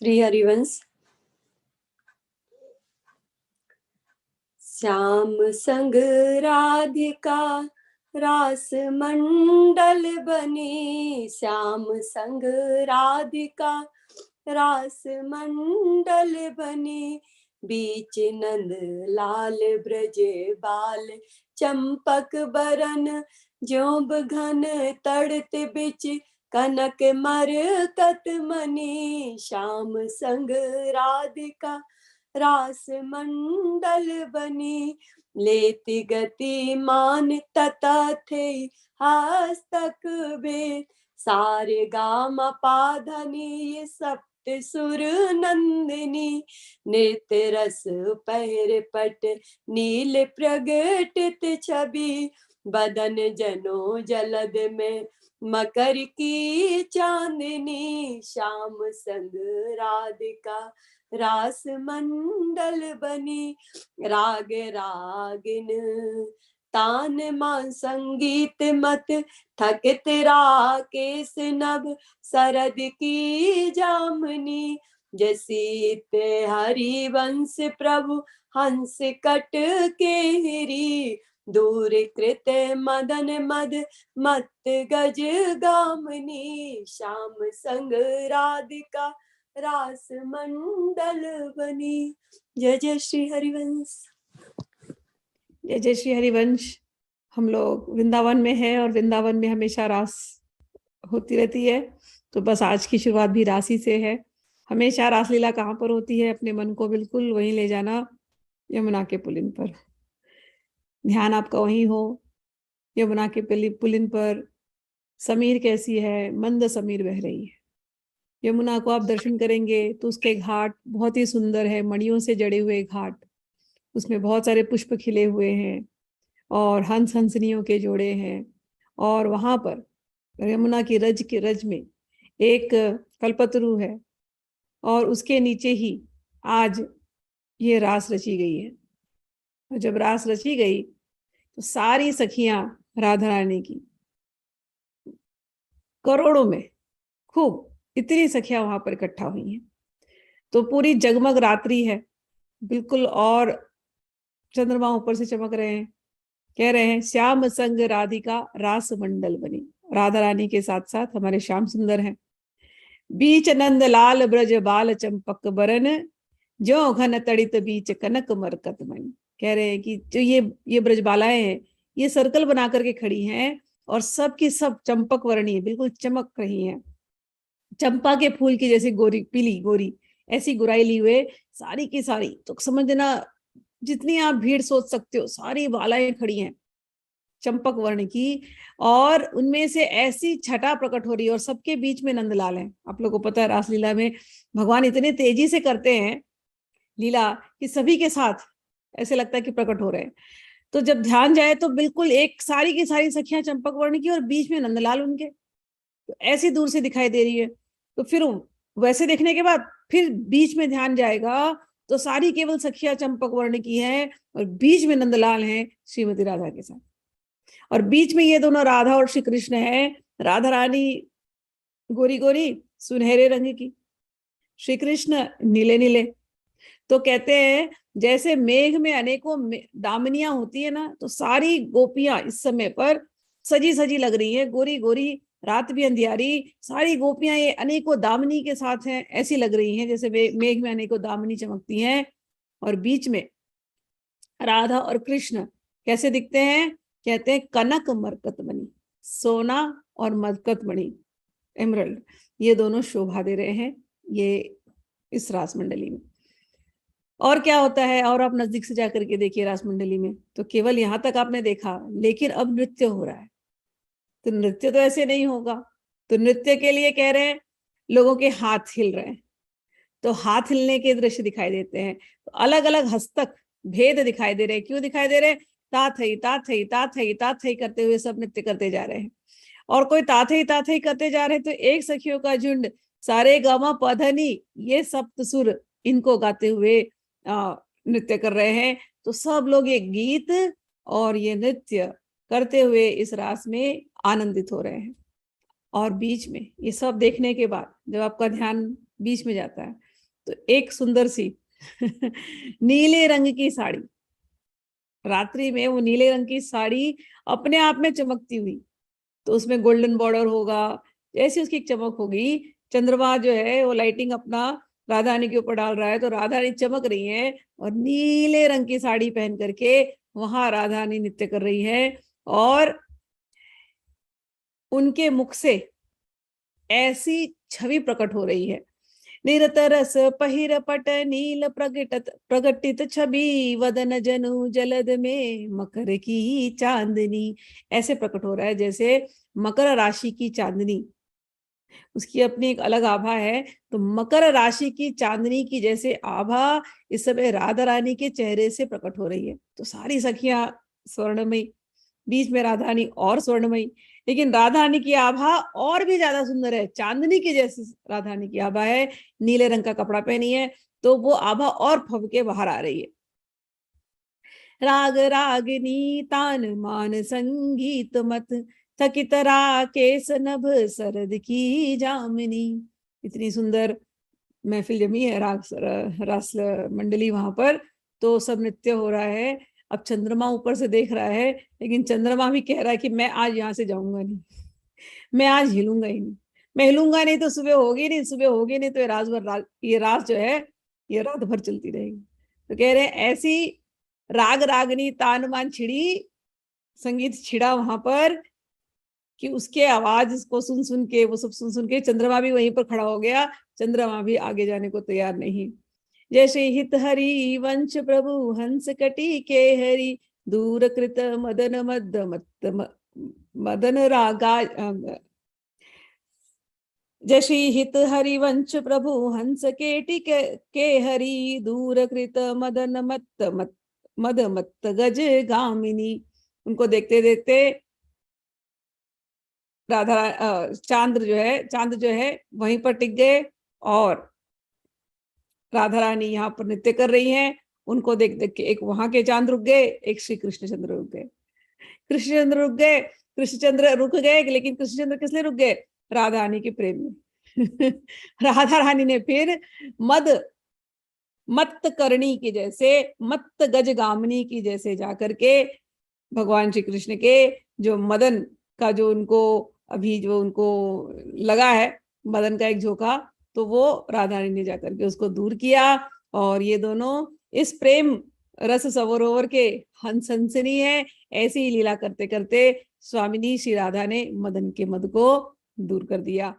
श्री हरिवंश। श्याम संग राधिका रास मंडल बनी, श्याम संग राधिका रास मंडल बनी। बीच नंद लाल ब्रज बाल चंपक बरन, जोब घन तड़त बिच कनक मरकत मनी। श्याम संग राधिका रास मंडल बनी, लेति गति मान तथा थे हस्तक भेद। सारे गामा पाधनी ये सप्त सुर नंदिनी, नृत्य रस पहर पट नील प्रगटित छवि। बदन जनो जलद में मकर की चांदनी, श्याम संग राधिका रास मंडल बनी। राग रागिन तान मान संगीत मत, थकित राकेश नभ सरद की जामनी। जसीत हरिवंश प्रभु हंस कट केहरी, दूर कृत मदन मद मत गज गामनी। श्याम संग राधिका रास मंडल बनी। जय जय श्री हरिवंश। जय जय श्री हरिवंश। हम लोग वृंदावन में हैं और वृंदावन में हमेशा रास होती रहती है, तो बस आज की शुरुआत भी राशि से है। हमेशा रासलीला कहाँ पर होती है? अपने मन को बिल्कुल वहीं ले जाना, यमुना के पुलिन पर। ध्यान आपका वहीं हो, यमुना के पुलिन पर। समीर कैसी है? मंद समीर बह रही है। यमुना को आप दर्शन करेंगे तो उसके घाट बहुत ही सुंदर है, मणियों से जड़े हुए घाट, उसमें बहुत सारे पुष्प खिले हुए हैं और हंस हंसनियों के जोड़े हैं। और वहां पर यमुना की रज में एक कल्पतरु है और उसके नीचे ही आज ये रास रची गई है। और जब रास रची गई तो सारी सखियां राधा रानी की करोड़ों में खूब इतनी सखियां वहां पर इकट्ठा हुई हैं। तो पूरी जगमग रात्रि है बिल्कुल, और चंद्रमा ऊपर से चमक रहे हैं। कह रहे हैं श्याम संग राधिका रास मंडल बनी। राधा रानी के साथ साथ हमारे श्याम सुंदर हैं। बीच नंद लाल ब्रज बाल चंपक बरन, जो घन तड़ित बीच कनक मरकत मणि। कह रहे हैं कि जो ये ब्रजबालाएं हैं, ये सर्कल बना करके खड़ी हैं और सब की सब चंपक वर्णी है, बिल्कुल चमक रही हैं। चंपा के फूल की जैसी गोरी, पीली गोरी ऐसी गुराई ली हुए सारी की सारी, तो समझना जितनी आप भीड़ सोच सकते हो, सारी बालाएं खड़ी हैं चंपक वर्ण की, और उनमें से ऐसी छटा प्रकट हो रही है। और सबके बीच में नंदलाल है। आप लोगों को पता है रासलीला में भगवान इतने तेजी से करते हैं लीला कि सभी के साथ ऐसे लगता है कि प्रकट हो रहे हैं। तो जब ध्यान जाए तो बिल्कुल एक सारी की सारी सखियां चंपक वर्ण की और बीच में नंदलाल उनके, तो ऐसी दूर से दिखाई दे रही है। तो फिर वैसे देखने के बाद फिर बीच में ध्यान जाएगा तो सारी केवल सखियां चंपक वर्ण की हैं और बीच में नंदलाल हैं श्रीमती राधा के साथ। और बीच में ये दोनों राधा और श्री कृष्ण हैं। राधा रानी गोरी गोरी सुनहरे रंग की, श्री कृष्ण नीले नीले। तो कहते हैं जैसे मेघ में अनेकों दामनियां होती है ना, तो सारी गोपियां इस समय पर सजी सजी लग रही है, गोरी गोरी, रात भी अंधियारी, सारी गोपियां ये अनेकों दामनी के साथ हैं, ऐसी लग रही हैं जैसे मेघ में अनेकों दामनी चमकती हैं। और बीच में राधा और कृष्ण कैसे दिखते हैं? कहते हैं कनक मरकत मणि, सोना और मरकत मणि, एमरल्ड, ये दोनों शोभा दे रहे हैं ये इस रास मंडली में। और क्या होता है, और आप नजदीक से जाकर के देखिए रास मंडली में, तो केवल यहां तक आपने देखा, लेकिन अब नृत्य हो रहा है। तो नृत्य तो ऐसे नहीं होगा, तो नृत्य के लिए कह रहे हैं लोगों के हाथ हिल रहे हैं, तो हाथ हिलने के दृश्य दिखाई देते हैं। तो अलग अलग हस्तक भेद दिखाई दे रहे हैं। क्यों दिखाई दे रहे हैं? ताथई ताथई ताथई ताथई करते हुए सब नृत्य करते जा रहे हैं। और कोई ताथई ताथई करते जा रहे हैं तो एक सखियों का झुंड सारे गामा पधनी ये सप्त सुर इनको गाते हुए नृत्य कर रहे हैं। तो सब लोग ये गीत और ये नृत्य करते हुए इस रास में आनंदित हो रहे हैं। और बीच में ये सब देखने के बाद जब आपका ध्यान बीच में जाता है तो एक सुंदर सी नीले रंग की साड़ी, रात्रि में वो नीले रंग की साड़ी अपने आप में चमकती हुई, तो उसमें गोल्डन बॉर्डर होगा, जैसी उसकी एक चमक होगी। चंद्रमा जो है वो लाइटिंग अपना राधा रानी के ऊपर डाल रहा है, तो राधा रानी चमक रही है और नीले रंग की साड़ी पहन करके वहां राधा रानी नृत्य कर रही है। और उनके मुख से ऐसी छवि प्रकट हो रही है, निरत रस पहिर पट नील प्रगटित छवि वदन जनु जलद में मकर की चांदनी। ऐसे प्रकट हो रहा है जैसे मकर राशि की चांदनी, उसकी अपनी एक अलग आभा है। तो मकर राशि की चांदनी की जैसे आभा इस समय राधा रानी के चेहरे से प्रकट हो रही है। तो सारी सखियां स्वर्णमयी, बीच में राधा रानी और स्वर्णमयी, लेकिन राधा रानी की आभा और भी ज्यादा सुंदर है, चांदनी की जैसी राधा रानी की आभा है, नीले रंग का कपड़ा पहनी है, तो वो आभा और फब के बाहर आ रही है। राग रागनी तान मान संगीत मत थकित राकेश नभ सरद की जामिनी। इतनी सुंदर महफिल जमी है, राग रास मंडली वहां पर, तो सब नृत्य हो रहा है। अब चंद्रमा ऊपर से देख रहा है, लेकिन चंद्रमा भी कह रहा है कि मैं आज यहाँ से जाऊंगा नहीं, मैं आज हिलूंगा ही नहीं, मैं हिलूंगा नहीं तो सुबह होगी नहीं, सुबह होगी नहीं तो ये ये रात जो है ये रात भर चलती रहेगी। तो कह रहे हैं ऐसी राग रागनी तान मान छिड़ी, संगीत छिड़ा वहां पर कि उसके आवाज को सुन सुन के, वो सब सुन सुन के चंद्रमा भी वहीं पर खड़ा हो गया, चंद्रमा भी आगे जाने को तैयार नहीं। जैसे हित हरि वंश प्रभु हंस कटी के हरि दूर कृत मदन मद मत मदन रागा। जैसे हित हरि वंश प्रभु हंस केटी के हरि दूर कृत मदन मद मत गज गामिनी। उनको देखते देखते चांद जो है वहीं पर टिक गए, और राधा रानी यहाँ पर नृत्य कर रही हैं। उनको देख देख के एक वहां के चांद रुक गए, एक श्री कृष्णचंद्र रुक गए, कृष्णचंद्र रुक गए, कृष्णचंद्र रुक गए, लेकिन कृष्णचंद्र किस लिए रुक गए? राधा रानी के प्रेम में। राधा रानी ने फिर मद मत्त करणी की जैसे, मत्त गज गामनी की जैसे जाकर के भगवान श्री कृष्ण के जो मदन का जो उनको अभी जो उनको लगा है, मदन का एक झोंका, तो वो राधा रानी ने जाकर के उसको दूर किया। और ये दोनों इस प्रेम रस सरोवर के हंस हंसनी है। ऐसी ही लीला करते करते स्वामिनी श्री राधा ने मदन के मद को दूर कर दिया।